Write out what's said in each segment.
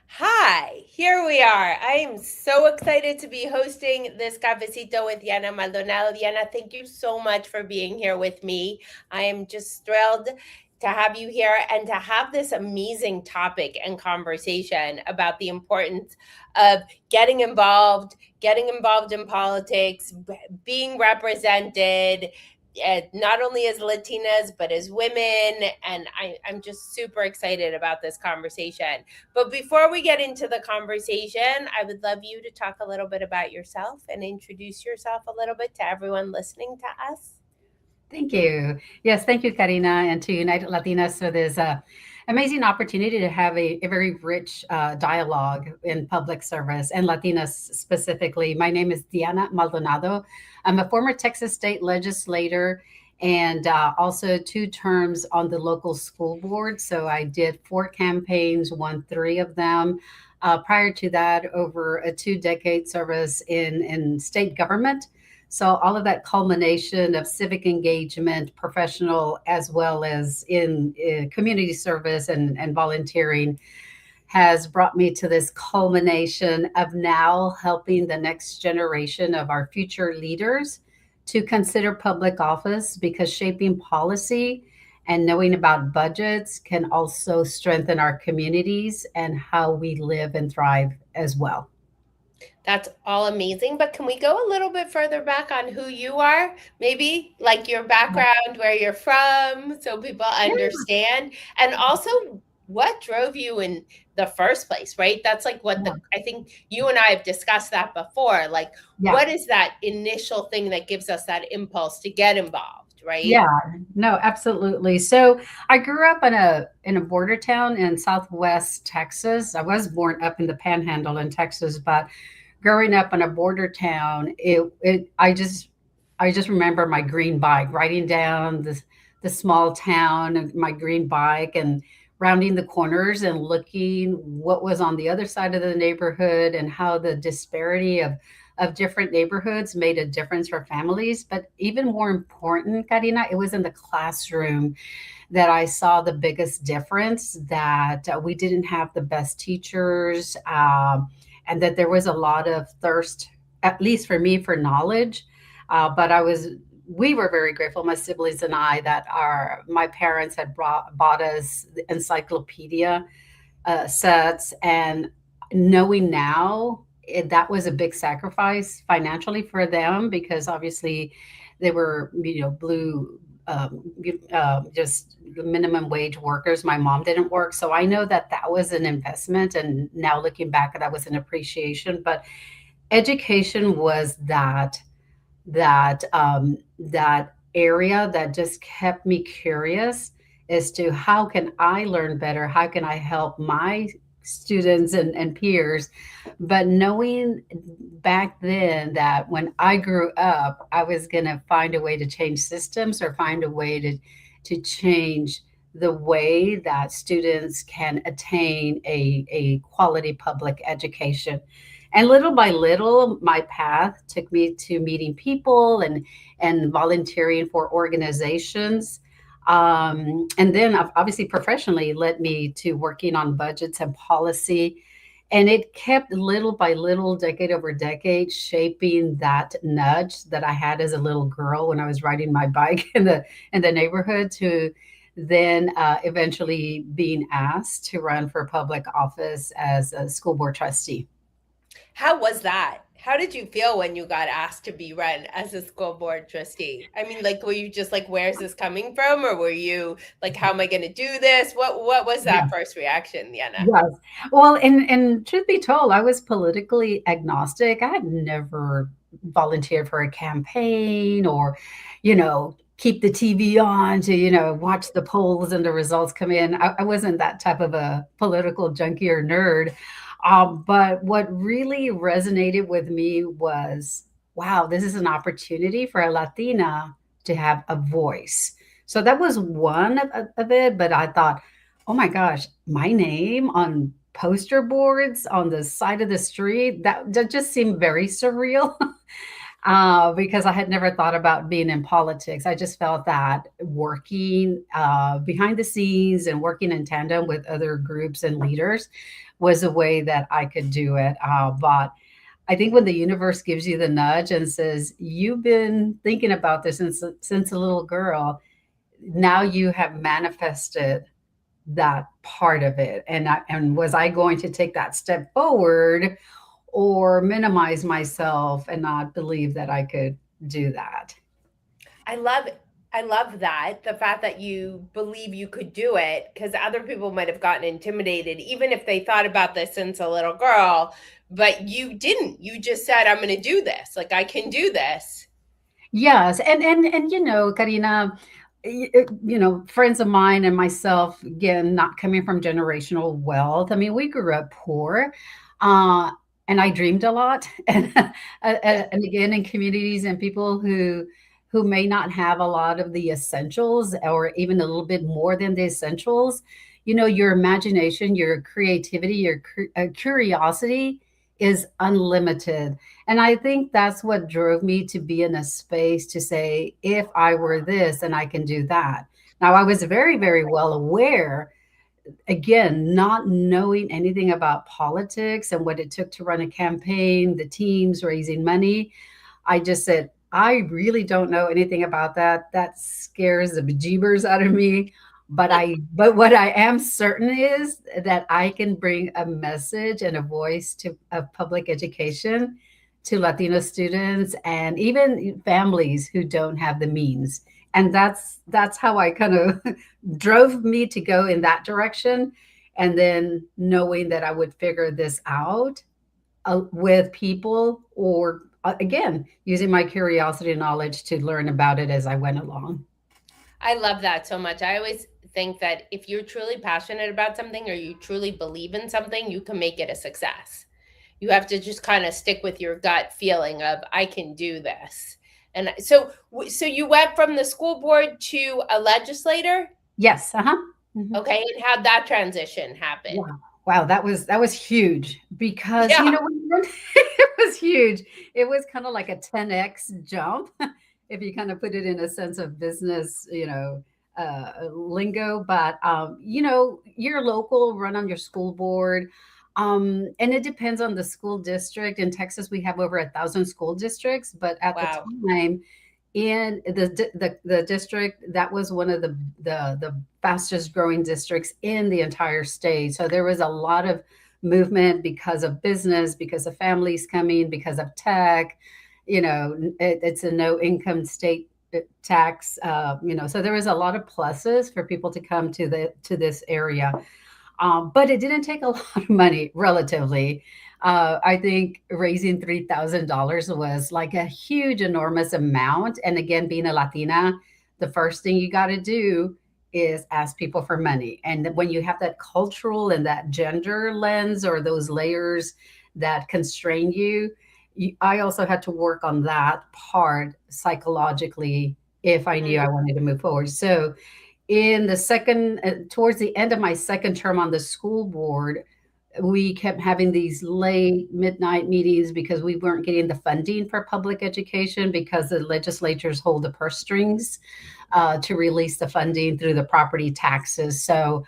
Hi, here we are. I am so excited to be hosting this Cafecito with Diana Maldonado. Diana, thank you so much for being here with me. I am just thrilled to have you here and to have this amazing topic and conversation about the importance of getting involved in politics, being represented, not only as Latinas, but as women. And I'm just super excited about this conversation. But before we get into the conversation, I would love you to talk a little bit about yourself and introduce yourself a little bit to everyone listening to us. Thank you. Yes, thank you, Karina, and to United Latinas for this amazing opportunity to have a very rich dialogue in public service and Latinas specifically. My name is Diana Maldonado. I'm a former Texas state legislator and also 2 terms on the local school board. So I did 4 campaigns, won 3 of them. Prior to that, over a 2 decade service in state government. So all of that culmination of civic engagement, professional as well as in community service and volunteering has brought me to this culmination of now helping the next generation of our future leaders to consider public office because shaping policy and knowing about budgets can also strengthen our communities and how we live and thrive as well. That's all amazing. But can we go a little bit further back on who you are? Maybe like your background, where you're from, so people understand. And also, what drove you in the first place, right? That's like what Yeah, I think you and I have discussed that before. Like, yeah. what is that initial thing that gives us that impulse to get involved, right? Yeah, no, absolutely. So I grew up in a border town in Southwest Texas. I was born up in the Panhandle in Texas, but growing up in a border town, I just remember my green bike, riding down the small town, and my green bike, and rounding the corners and looking what was on the other side of the neighborhood and how the disparity of different neighborhoods made a difference for families. But even more important, Karina, it was in the classroom that I saw the biggest difference, that we didn't have the best teachers, and that there was a lot of thirst, at least for me, for knowledge. But we were very grateful, my siblings and I, that my parents had bought us the encyclopedia sets, and knowing now that was a big sacrifice financially for them because obviously they were blue just minimum wage workers. My mom didn't work, so I know that that was an investment, and now looking back, that was an appreciation. But education was that area that just kept me curious as to how can I learn better, how can I help my students and peers. But knowing back then that when I grew up I was going to find a way to change systems or find a way to change the way that students can attain a quality public education. And little by little, my path took me to meeting people and volunteering for organizations. And then obviously professionally led me to working on budgets and policy. And it kept little by little, decade over decade, shaping that nudge that I had as a little girl when I was riding my bike in the neighborhood to then eventually being asked to run for public office as a school board trustee. How was that? How did you feel when you got asked to be run as a school board trustee? I mean, like, were you just like, "Where's this coming from?" Or were you like, "How am I going to do this?" What was that first reaction, Yana? Yes. Well, and truth be told, I was politically agnostic. I had never volunteered for a campaign or, keep the TV on to, watch the polls and the results come in. I wasn't that type of a political junkie or nerd. But what really resonated with me was, wow, this is an opportunity for a Latina to have a voice. So that was one of it. But I thought, oh my gosh, my name on poster boards on the side of the street, that just seemed very surreal. because I had never thought about being in politics. I just felt that working behind the scenes and working in tandem with other groups and leaders was a way that I could do it. But I think when the universe gives you the nudge and says, "You've been thinking about this since a little girl, now you have manifested that part of it." And was I going to take that step forward or minimize myself and not believe that I could do that? I love I love that, the fact that you believe you could do it, because other people might have gotten intimidated even if they thought about this since a little girl, but you didn't. You just said, I'm going to do this. Like, I can do this. Yes, and Karina, friends of mine and myself, again, not coming from generational wealth. I mean, we grew up poor, uh, and I dreamed a lot, Yeah. and again, in communities and people who may not have a lot of the essentials, or even a little bit more than the essentials. Your imagination, your creativity, your curiosity is unlimited, and I think that's what drove me to be in a space to say, if I were this, and I can do that. Now, I was very, very well aware, again, not knowing anything about politics and what it took to run a campaign, the teams, raising money. I just said, I really don't know anything about that. That scares the bejeebers out of me. But what I am certain is that I can bring a message and a voice to of public education to Latino students and even families who don't have the means. And that's how I kind of drove me to go in that direction. And then knowing that I would figure this out with people, or again, using my curiosity and knowledge to learn about it as I went along. I love that so much. I always think that if you're truly passionate about something or you truly believe in something, you can make it a success. You have to just kind of stick with your gut feeling of, I can do this. And so you went from the school board to a legislator. Yes. Uh-huh. Mhm. Okay, and how'd that transition happen? Wow. Wow, that was huge because Yeah. it was huge. It was kind of like a 10x jump if you kind of put it in a sense of business, lingo. But you're local, run on your school board, and it depends on the school district. In Texas, we have over 1,000 school districts, but at the Wow. time, in the district, that was one of the fastest growing districts in the entire state. So there was a lot of movement because of business, because of families coming, because of tech. It's a no income state tax. So there was a lot of pluses for people to come to this area. But it didn't take a lot of money, relatively. I think raising $3,000 was like a huge, enormous amount. And again, being a Latina, the first thing you got to do is ask people for money. And when you have that cultural and that gender lens or those layers that constrain I also had to work on that part psychologically if I knew I Mm. wanted to move forward. So in the second towards the end of my second term on the school board, we kept having these late midnight meetings because we weren't getting the funding for public education, because the legislatures hold the purse strings to release the funding through the property taxes. So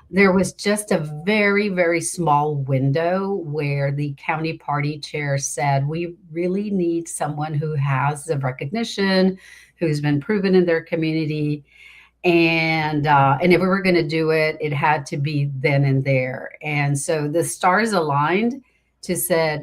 there was just a very, very small window where the county party chair said, we really need someone who has the recognition, who's been proven in their community, and if we were going to do it, it had to be then and there. And so the stars aligned to say,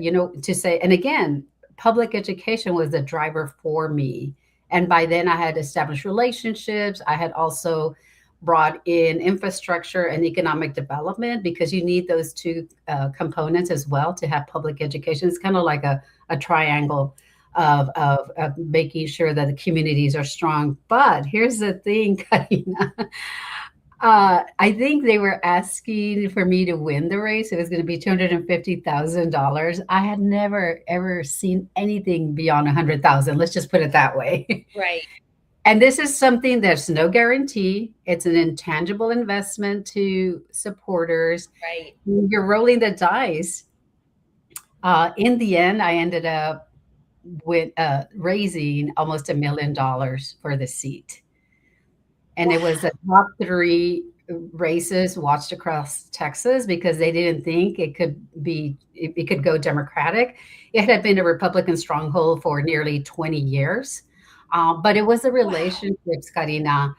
and again, public education was the driver for me. And by then I had established relationships. I had also brought in infrastructure and economic development, because you need those two components as well to have public education. It's kind of like a triangle of making sure that the communities are strong. But here's the thing, Karina. I think they were asking for me to win the race. It was going to be $250,000. I had never ever seen anything beyond 100,000. Let's just put it that way. Right. And this is something that's no guarantee. It's an intangible investment to supporters. Right. You're rolling the dice. In the end, I ended up with raising almost $1 million for the seat. And it was the Wow. top three races watched across Texas because they didn't think it could go Democratic. It had been a Republican stronghold for nearly 20 years. But it was the Wow. relationships, Karina,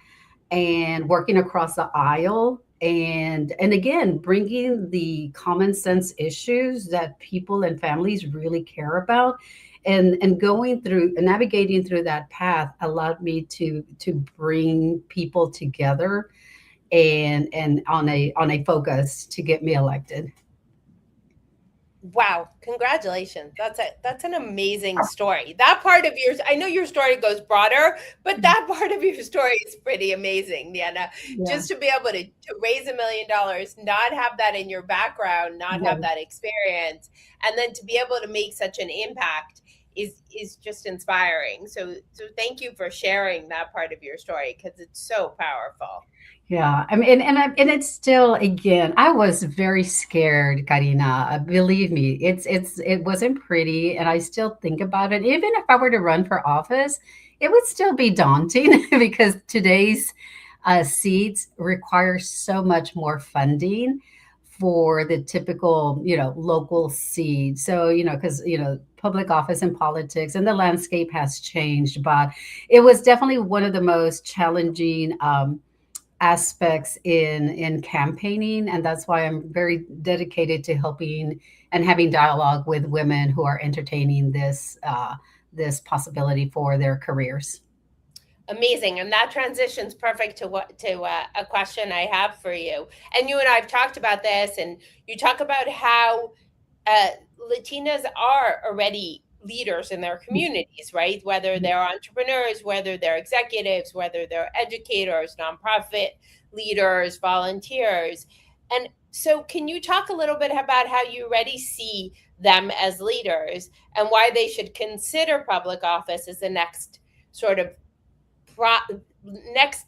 and working across the aisle and again bringing the common sense issues that people and families really care about and going through and navigating through that path allowed me to bring people together and on a focus to get me elected. Wow, congratulations. That's an amazing story. That part of yours, I know your story goes broader, but that part of your story is pretty amazing, Diana. Yeah, Just to be able to raise $1 million, not have that in your background, not yeah. have that experience, and then to be able to make such an impact is just inspiring. So thank you for sharing that part of your story because it's so powerful. Yeah, I mean, and it's still again, I was very scared, Karina. Believe me, it wasn't pretty, and I still think about it. Even if I were to run for office, it would still be daunting because today's seats require so much more funding for the typical, local seat. So, because public office and politics and the landscape has changed, but it was definitely one of the most challenging. Aspects in campaigning, and that's why I'm very dedicated to helping and having dialogue with women who are entertaining this possibility for their careers. Amazing. And that transitions perfect to a question I have for you. And you and I have talked about this, and you talk about how uh, Latinas are already leaders in their communities, right? Whether they're entrepreneurs, whether they're executives, whether they're educators, nonprofit leaders, volunteers. And so, can you talk a little bit about how you already see them as leaders and why they should consider public office as the next sort of pro- next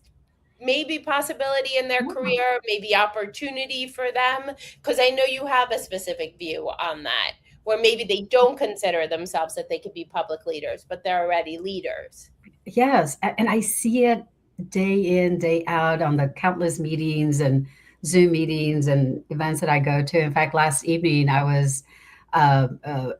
maybe possibility in their Yeah. career, maybe opportunity for them? Because I know you have a specific view on that, where maybe they don't consider themselves that they could be public leaders, but they're already leaders. Yes, and I see it day in, day out on the countless meetings and Zoom meetings and events that I go to. In fact, last evening I was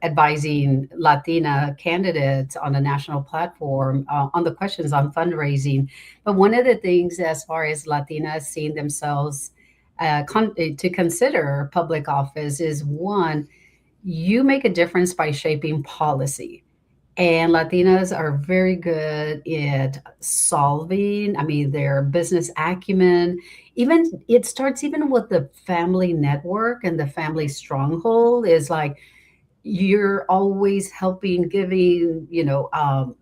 advising Latina candidates on a national platform on the questions on fundraising. But one of the things, as far as Latinas seeing themselves to consider public office, is one, you make a difference by shaping policy, and Latinas are very good at solving, I mean, their business acumen. Even it starts even with the family network and the family stronghold is like you're always helping, giving,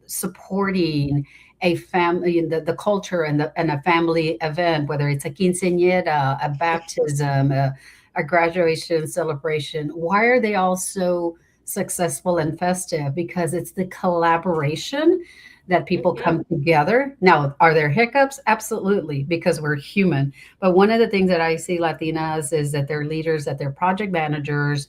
supporting a family, the culture and a family event, whether it's a quinceañera, a baptism, a graduation celebration. Why are they all so successful and festive? Because it's the collaboration that people Mhm. come together. Now, are there hiccups? Absolutely, because we're human. But one of the things that I see Latinas is that they're leaders, that they're project managers.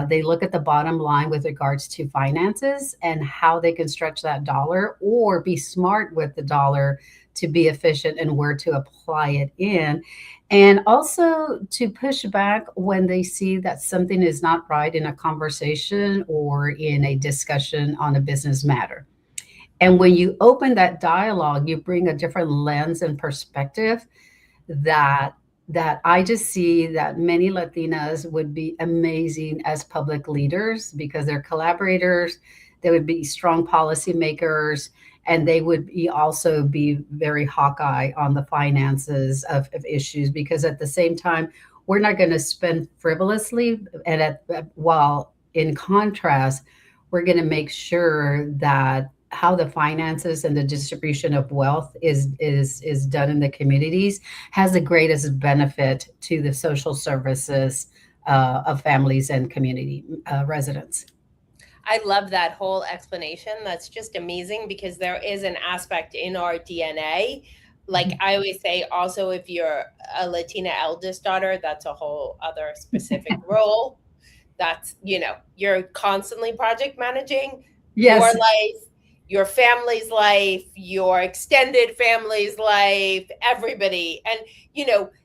They look at the bottom line with regards to finances and how they can stretch that dollar or be smart with the dollar to be efficient and where to apply it in. And also to push back when they see that something is not right in a conversation or in a discussion on a business matter. And when you open that dialogue, you bring a different lens and perspective that I just see that many Latinas would be amazing as public leaders because they're collaborators, they would be strong policymakers, and they would be also be very hawkeye on the finances of issues because at the same time, we're not going to spend frivolously and while in contrast, we're going to make sure that how the finances and the distribution of wealth is done in the communities has the greatest benefit to the social services of families and community residents. I love that whole explanation. That's just amazing because there is an aspect in our DNA. Like I always say, also, if you're a Latina eldest daughter, that's a whole other specific role. That's, you're constantly project managing. your Yes. life, your family's life, your extended family's life, everybody. And,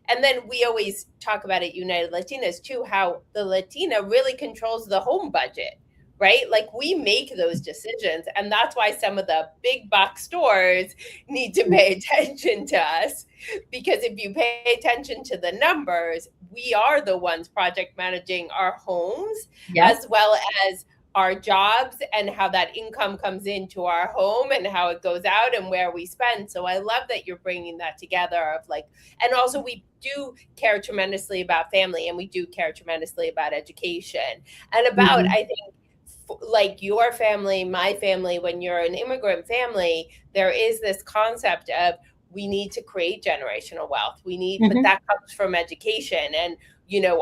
and then we always talk about at United Latinas too, how the Latina really controls the home budget, right? Like we make those decisions. And that's why some of the big box stores need to pay attention to us. Because if you pay attention to the numbers, we are the ones project managing our homes Yep. as well as our jobs and how that income comes into our home and how it goes out and where we spend. So I love that you're bringing that together of like, and also we do care tremendously about family and we do care tremendously about education and about, Mhm. I think, like your family, my family, when you're an immigrant family, there is this concept of we need to create generational wealth. But Mhm. that comes from education. And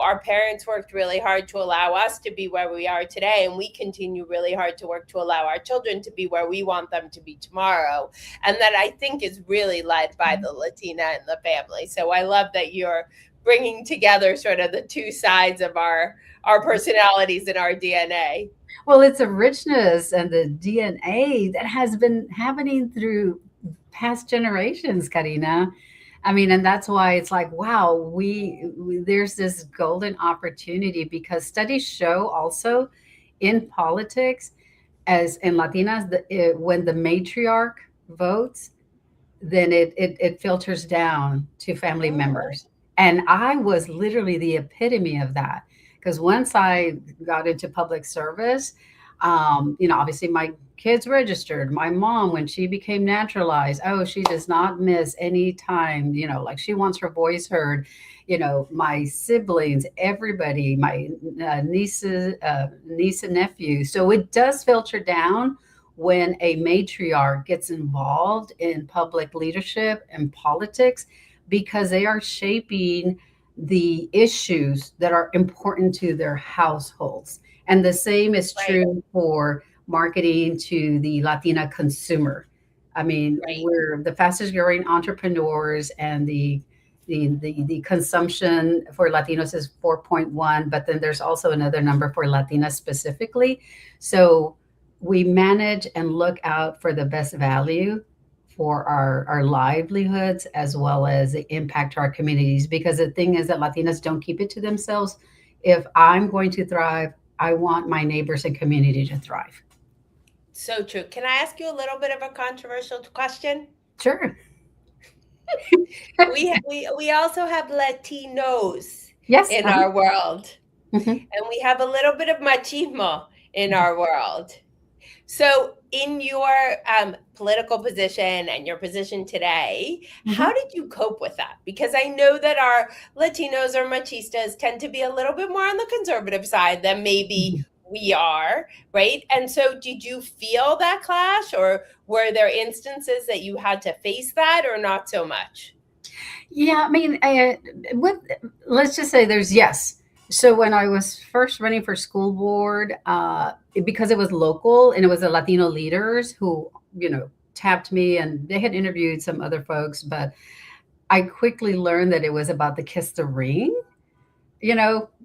our parents worked really hard to allow us to be where we are today, and we continue really hard to work to allow our children to be where we want them to be tomorrow. And that I think is really led by the Latina and the family. So I love that you're bringing together sort of the two sides of our personalities and our DNA. Well, it's a richness and the DNA that has been happening through past generations, Karina. I mean, and that's why it's like, wow, there's this golden opportunity because studies show also in politics, as in Latinas, when the matriarch votes, then it filters down to family Oh, members. And I was literally the epitome of that. Because once I got into public service, obviously my kids registered. My mom, when she became naturalized, oh, she does not miss any time, like she wants her voice heard. My siblings, everybody, my niece and nephew. So it does filter down when a matriarch gets involved in public leadership and politics because they are shaping the issues that are important to their households. And the same is right, true for marketing to the Latina consumer. I mean, right. we're the fastest growing entrepreneurs, and the consumption for Latinos is 4.1, but then there's also another number for Latinas specifically. So we manage and look out for the best value for our livelihoods as well as the impact to our communities. Because the thing is that Latinas don't keep it to themselves. If I'm going to thrive, I want my neighbors and community to thrive. So true. Can I ask you a little bit of a controversial question? Sure. We also have Latinos Yes. in Uh-huh. our world, Mhm. and we have a little bit of machismo in our world. So, in your political position and your position today, how Mhm. did you cope with that? Because I know that our Latinos or machistas tend to be a little bit more on the conservative side than maybe Mhm. we are, right? And so, did you feel that clash, or were there instances that you had to face that, or not so much? Yeah, I mean, with let's just say there's yes. So when I was first running for school board, because it was local and it was the Latino leaders who tapped me, and they had interviewed some other folks, but I quickly learned that it was about the kiss the ring.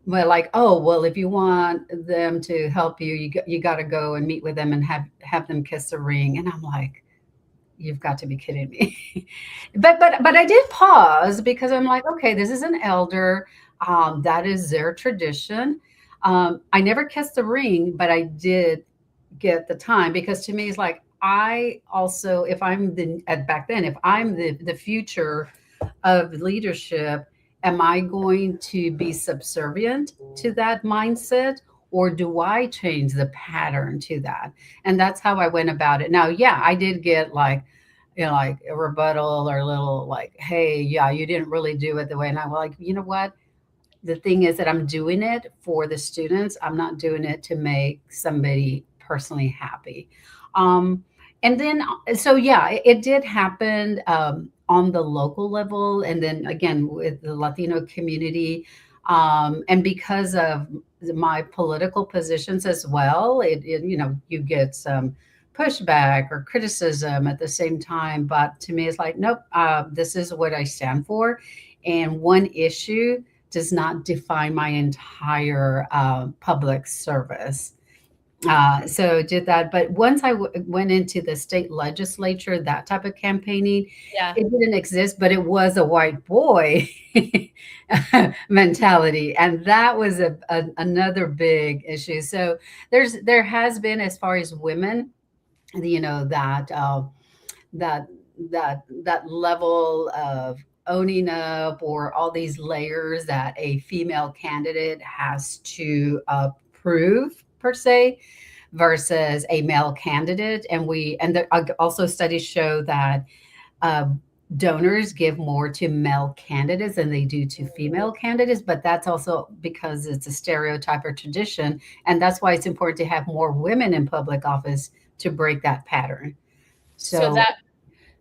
Well, like, oh, well, if you want them to help you, you got to go and meet with them and have them kiss the ring, and I'm like, you've got to be kidding me. But I did pause because I'm like, okay, this is an elder. That is their tradition. I never kissed the ring, but I did get the time because to me it's like I also, if I'm the at back then, if I'm the future of leadership, am I going to be subservient to that mindset? Or do I change the pattern to that? And that's how I went about it. Now, yeah, I did get like a rebuttal or a little like, hey, yeah, you didn't really do it the way. And I'm like, you know what? The thing is that I'm doing it for the students. I'm not doing it to make somebody personally happy. Um, and then, so yeah, it did happen on the local level. And then again, with the Latino community. And because of my political positions as well, you get some pushback or criticism at the same time. But to me, it's like, nope, this is what I stand for. And one issue does not define my entire public service. So did that. But once went into the state legislature, that type of campaigning, Yeah. it didn't exist, but it was a white boy mentality, and that was another big issue. So there has been, as far as women, that that that level of owning up, or all these layers that a female candidate has to prove per se, versus a male candidate. Also studies show that uh, donors give more to male candidates than they do to female candidates, but that's also because it's a stereotype or tradition, and that's why it's important to have more women in public office to break that pattern. So So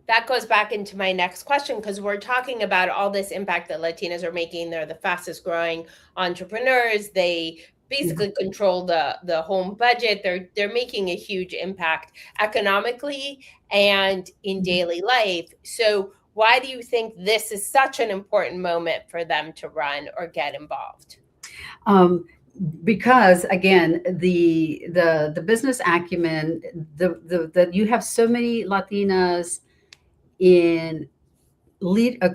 that goes back into my next question, because we're talking about all this impact that Latinas are making. They're the fastest growing entrepreneurs. They basically control the home budget. They're making a huge impact economically and in daily life. So why do you think this is such an important moment for them to run or get involved? um, because again, the business acumen, the you have so many Latinas in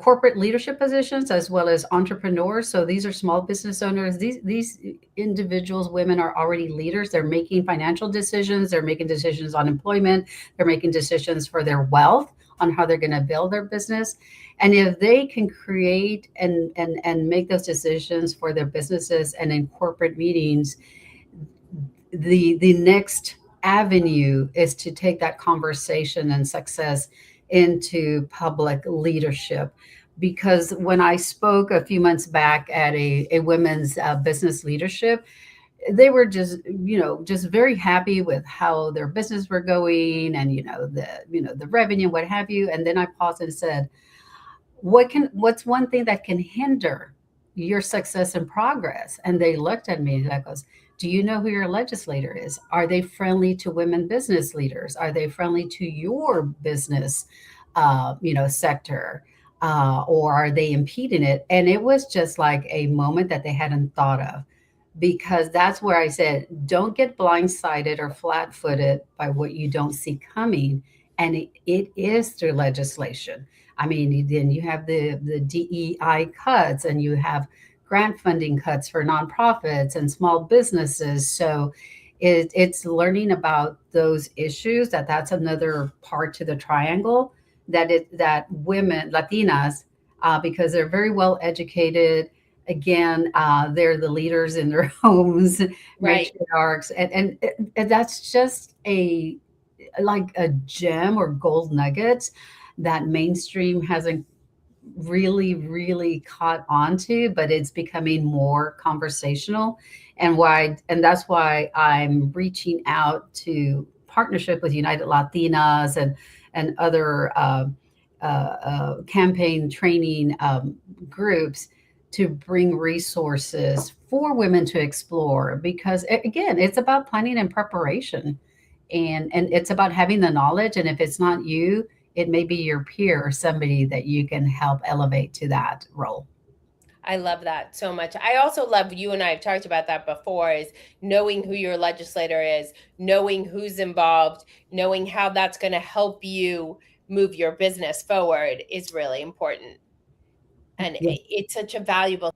corporate leadership positions, as well as entrepreneurs. So these are small business owners. These individuals, women, are already leaders. They're making financial decisions. They're making decisions on employment. They're making decisions for their wealth, on how they're going to build their business. And if they can create and make those decisions for their businesses and in corporate meetings, the next avenue is to take that conversation and success into public leadership. Because when I spoke a few months back at a women's business leadership, they were just very happy with how their business were going, and the revenue, what have you. And then I paused and said, what's one thing that can hinder your success and progress? And they looked at me, and that goes, do you know who your legislator is? Are they friendly to women business leaders? Are they friendly to your business sector? Or are they impeding it? And it was just like a moment that they hadn't thought of, because that's where I said, don't get blindsided or flat footed by what you don't see coming. And it is through legislation. I mean, then you have the DEI cuts, and you have grant funding cuts for nonprofits and small businesses. So it's learning about those issues. That's another part to the triangle, that women, Latinas, because they're very well educated. Again, they're the leaders in their homes, Right. matriarchs, and that's just like a gem or gold nuggets that mainstream hasn't really caught on to, but it's becoming more conversational. And that's why I'm reaching out to partnership with United Latinas and other campaign training groups, to bring resources for women to explore, because again, it's about planning and preparation, and it's about having the knowledge. And if it's not you, it may be your peer or somebody that you can help elevate to that role. I love that so much. I also love, you and I have talked about that before, is knowing who your legislator is, knowing who's involved, knowing how that's going to help you move your business forward is really important. And Yeah. it's such a valuable.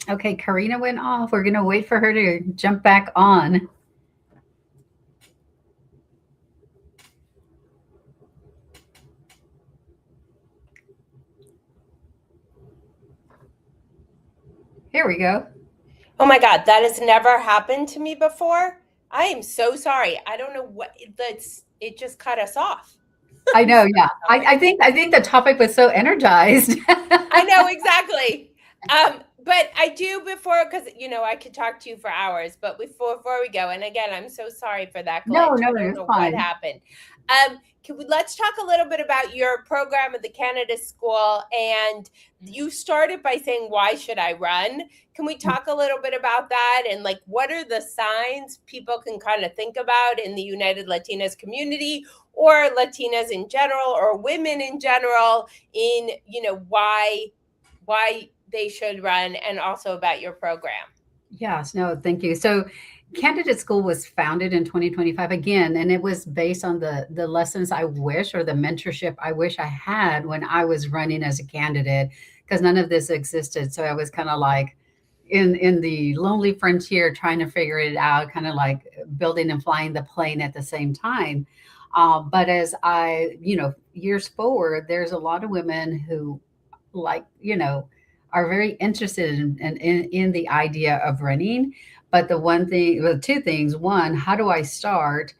Okay, Karina went off. We're going to wait for her to jump back on. Here we go. Oh my God, that has never happened to me before. I am so sorry. I don't know what that's, it just cut us off. I know, yeah. I think the topic was so energized. I know exactly. but I do before, because I could talk to you for hours. But before we go, and again, I'm so sorry for that No, glitch. no, I don't it's know what fine. happened. Let's talk a little bit about your program at the Canada School. And you started by saying, "Why should I run?" Can we talk a little bit about that, and like what are the signs people can kind of think about in the United Latinas community, or Latinas in general, or women in general, in why they should run, and also about your program. Yes, no, thank you. So Candidate School was founded in 2025 again, and it was based on the lessons I wish, or the mentorship I wish I had when I was running as a candidate, because none of this existed. So I was kind of like in the lonely frontier trying to figure it out, kind of like building and flying the plane at the same time. But as years forward, there's a lot of women who like, are very interested in the idea of running. But the one thing, well, two things: one, how do I start,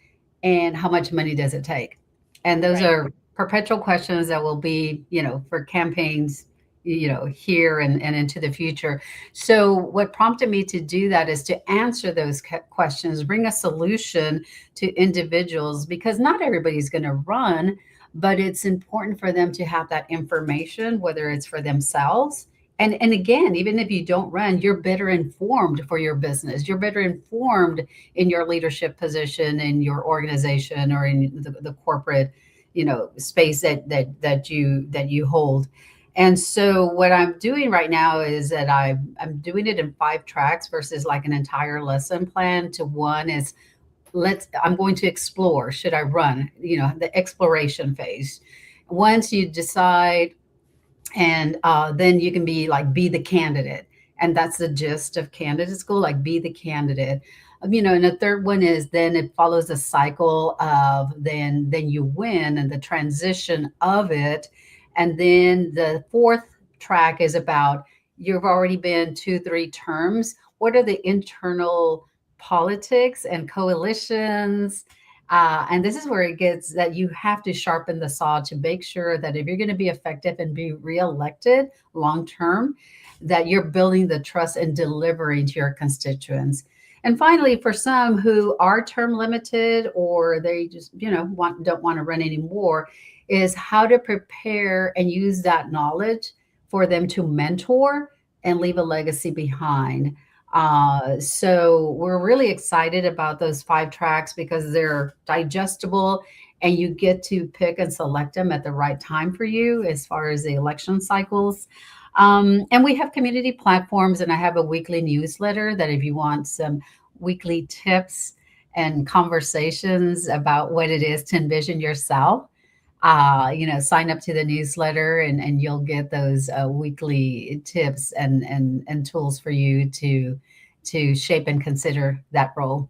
and how much money does it take? And those Right. are perpetual questions that will be, for campaigns, here and into the future. So what prompted me to do that is to answer those questions, bring a solution to individuals, because not everybody's going to run, but it's important for them to have that information, whether it's for themselves. And again, even if you don't run, you're better informed for your business. You're better informed in your leadership position in your organization, or in the corporate, space that you hold. And so what I'm doing right now is that I'm doing it in 5 tracks versus like an entire lesson plan. To one is, I'm going to explore, should I run, the exploration phase. Once you decide, and then you can be the candidate, and that's the gist of Candidate School, like be the candidate. And the third one is, then it follows a cycle of, then you win, and the transition of it. And then the fourth track is about, you've already been 2 3 terms, what are the internal politics and coalitions. And this is where it gets that you have to sharpen the saw to make sure that if you're going to be effective and be reelected long term, that you're building the trust and delivering to your constituents. And finally, for some who are term limited, or they just don't want to run anymore, is how to prepare and use that knowledge for them to mentor and leave a legacy behind. So we're really excited about those 5 tracks because they're digestible, and you get to pick and select them at the right time for you as far as the election cycles. And we have community platforms, and I have a weekly newsletter that if you want some weekly tips and conversations about what it is to envision yourself, sign up to the newsletter, and you'll get those weekly tips and tools for you to shape and consider that role.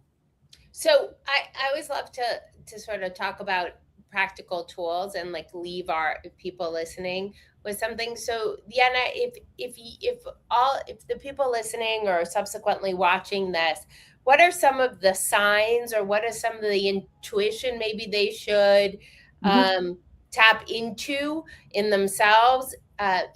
So I always love to sort of talk about practical tools, and like leave our people listening with something. So Diana, if the people listening or subsequently watching this, what are some of the signs, or what are some of the intuition maybe they should Mhm. tap into in themselves,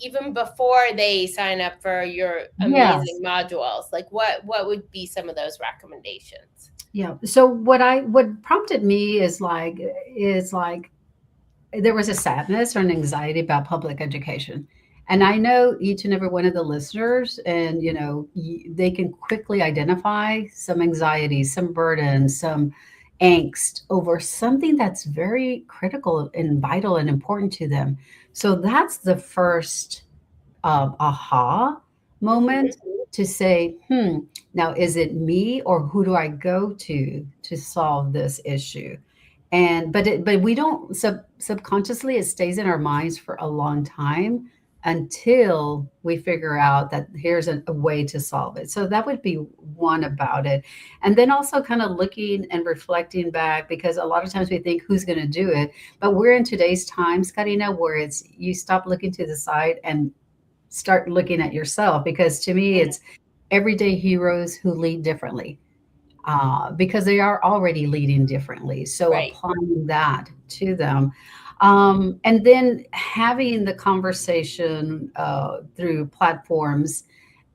even before they sign up for your amazing Yes. modules? Like what would be some of those recommendations? Yeah. So what prompted me is like there was a sadness or an anxiety about public education. And I know each and every one of the listeners, and they can quickly identify some anxiety, some burden, some angst over something that's very critical and vital and important to them. So that's the first aha moment, Mhm. to say, now is it me, or who do I go to solve this issue? And but we don't, subconsciously it stays in our minds for a long time, until we figure out that here's a way to solve it. So that would be one about it. And then also kind of looking and reflecting back, because a lot of times we think, who's going to do it? But we're in today's times, Karina, where it's, you stop looking to the side and start looking at yourself. Because to me, Mhm. it's everyday heroes who lead differently, because they are already leading differently. So Right. applying that to them. And then having the conversation through platforms,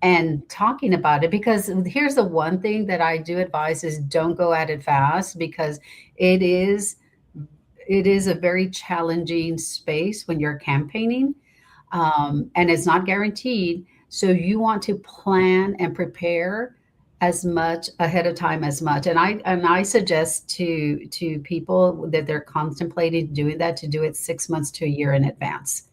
and talking about it, because here's the one thing that I do advise is don't go at it fast, because it is it is a very challenging space when you're campaigning, and it's not guaranteed. So you want to plan and prepare as much ahead of time as much. And I suggest to people that they're contemplating doing that to do it 6 months to a year in advance.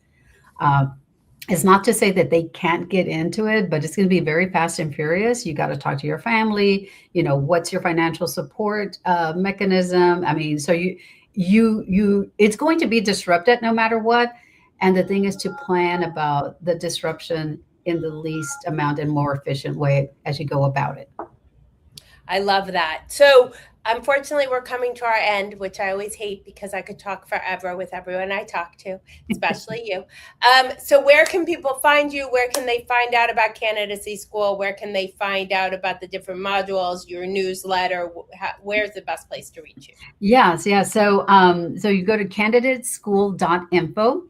Um, it's not to say that they can't get into it, but it's going to be very fast and furious. You got to talk to your family. What's your financial support mechanism? I mean, so it's going to be disrupted no matter what. And the thing is to plan about the disruption in the least amount and more efficient way as you go about it. I love that. So, unfortunately, we're coming to our end, which I always hate because I could talk forever with everyone I talk to, especially you. So, where can people find you? Where can they find out about candidacy school? Where can they find out about the different modules, your newsletter? Where's the best place to reach you? Yes, yeah. So you go to candidateschool.info,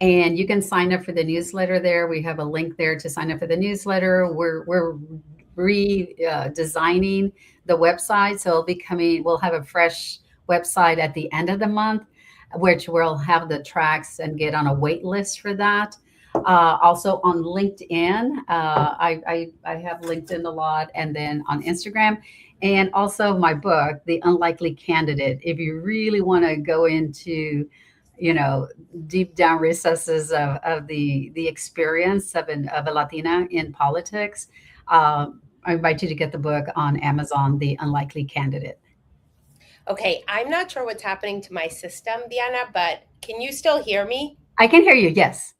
and you can sign up for the newsletter there. We have a link there to sign up for the newsletter. We're redesigning the website, so we'll have a fresh website at the end of the month, which we'll have the tracks and get on a wait list for that. Also on LinkedIn, I have LinkedIn a lot, and then on Instagram, and also my book, The Unlikely Candidate. If you really want to go into, deep down recesses of the experience of a Latina in politics, I invite you to get the book on Amazon, The Unlikely Candidate. Okay, I'm not sure what's happening to my system, Diana, but can you still hear me? I can hear you, yes.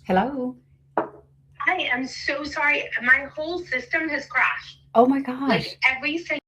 Hello. Hi, I'm so sorry. My whole system has crashed. Oh my gosh. Like every single